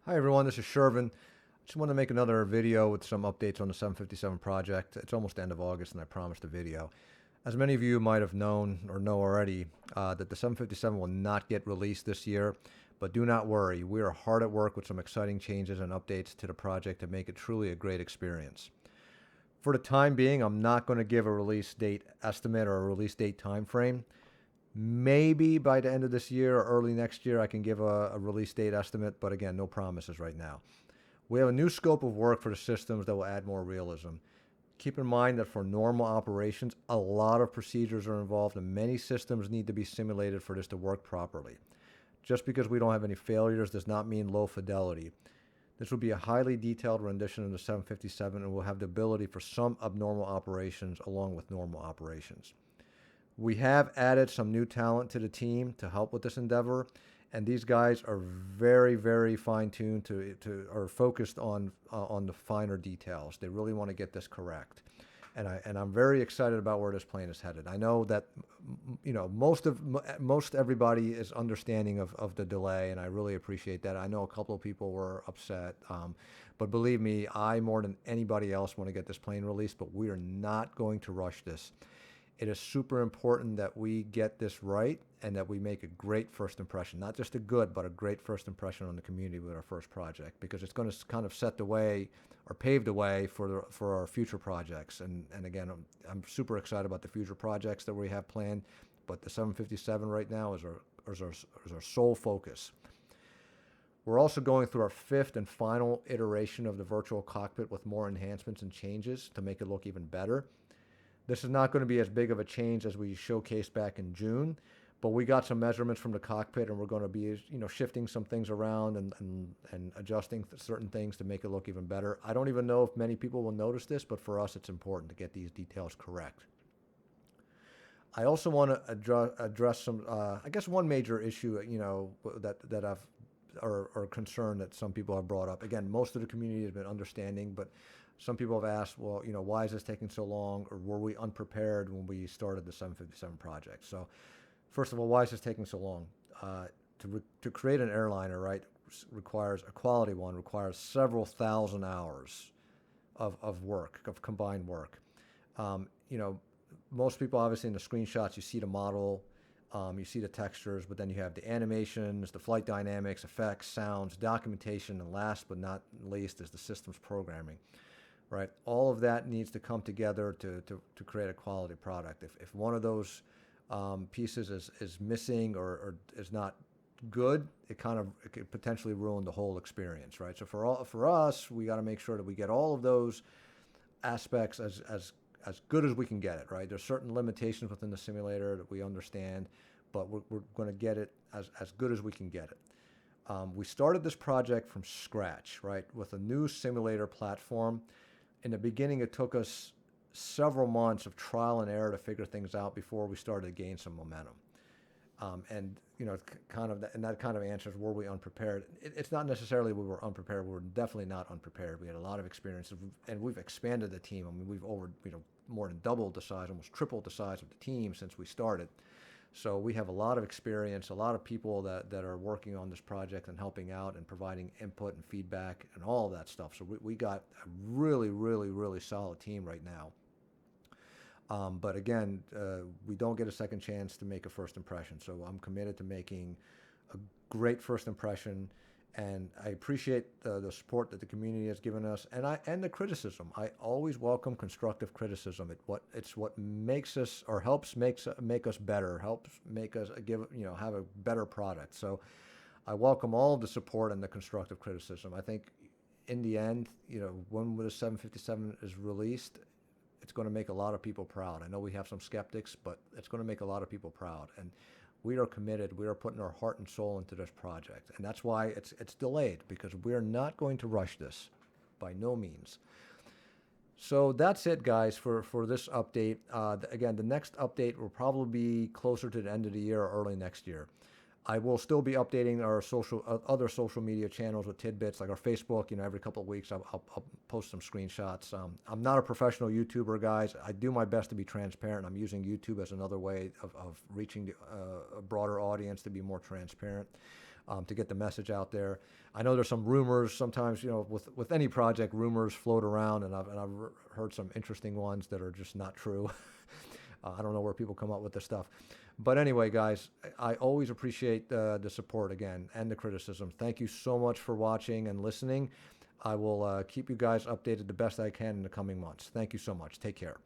Hi everyone, this is Shervin. Just want to make another video with some updates on the 757 project. It's almost the end of August and I promised a video. As many of you might have known or know already, that the 757 will not get released this year, but do not worry. We are hard at work with some exciting changes and updates to the project to make it truly a great experience. For the time being, I'm not going to give a release date estimate or a release date time frame. Maybe by the end of this year or early next year, I can give a release date estimate, but again, no promises right now. We have a new scope of work for the systems that will add more realism. Keep in mind that for normal operations, a lot of procedures are involved and many systems need to be simulated for this to work properly. Just because we don't have any failures does not mean low fidelity. This will be a highly detailed rendition of the 757 and will have the ability for some abnormal operations along with normal operations. We have added some new talent to the team to help with this endeavor, and these guys are very, very fine-tuned are focused on the finer details. They really want to get this correct, and I'm very excited about where this plane is headed. I know that most everybody is understanding of the delay, and I really appreciate that. I know a couple of people were upset, but believe me, I more than anybody else want to get this plane released. But we are not going to rush this. It is super important that we get this right and that we make a great first impression, not just a good, but a great first impression on the community with our first project, because it's going to kind of set the way or pave the way for our future projects. And again, I'm super excited about the future projects that we have planned, but the 757 right now is our sole focus. We're also going through our fifth and final iteration of the virtual cockpit with more enhancements and changes to make it look even better. This is not going to be as big of a change as we showcased back in June, but we got some measurements from the cockpit, and we're going to be, shifting some things around and adjusting certain things to make it look even better. I don't even know if many people will notice this, but for us, it's important to get these details correct. I also want to address some, I guess, one major issue, that I've or concern that some people have brought up. Again, most of the community has been understanding, but some people have asked, well, why is this taking so long, or were we unprepared when we started the 757 project? So, first of all, why is this taking so long? To create an airliner, right, requires a quality one, requires several thousand hours of work, of combined work. Most people, obviously, in the screenshots, you see the model, you see the textures, but then you have the animations, the flight dynamics, effects, sounds, documentation, and last but not least is the systems programming. Right, all of that needs to come together to create a quality product. If one of those pieces is missing or is not good, it could potentially ruin the whole experience, right? So for us, we got to make sure that we get all of those aspects as good as we can get it, right? There's certain limitations within the simulator that we understand, but we're going to get it as good as we can get it. We started this project from scratch, right, with a new simulator platform. In the beginning, it took us several months of trial and error to figure things out before we started to gain some momentum. And that kind of answers, were we unprepared? It's not necessarily we were unprepared. We were definitely not unprepared. We had a lot of experience, and we've expanded the team. I mean, we've more than doubled the size, almost tripled the size of the team since we started. So we have a lot of experience, a lot of people that are working on this project and helping out and providing input and feedback and all of that stuff. So we got a really, really, really solid team right now. But again, we don't get a second chance to make a first impression. So I'm committed to making a great first impression, and I appreciate the support that the community has given us, and the criticism. I always welcome constructive criticism. It's what makes us, or helps make us better, helps make us have a better product. So I welcome all of the support and the constructive criticism. I think in the end, when the 757 is released, it's going to make a lot of people proud. I know we have some skeptics, but it's going to make a lot of people proud. And we are committed. We are putting our heart and soul into this project. And that's why it's delayed, because we're not going to rush this by no means. So that's it, guys, for this update. Again, the next update will probably be closer to the end of the year or early next year. I will still be updating our other social media channels with tidbits, like our Facebook. Every couple of weeks I'll post some screenshots. I'm not a professional YouTuber, guys. I do my best to be transparent. I'm using YouTube as another way of reaching a broader audience to be more transparent. to get the message out there. I know there's some rumors sometimes, with any project, rumors float around, and I've heard some interesting ones that are just not true. I don't know where people come up with this stuff. But anyway, guys, I always appreciate the support again and the criticism. Thank you so much for watching and listening. I will keep you guys updated the best I can in the coming months. Thank you so much. Take care.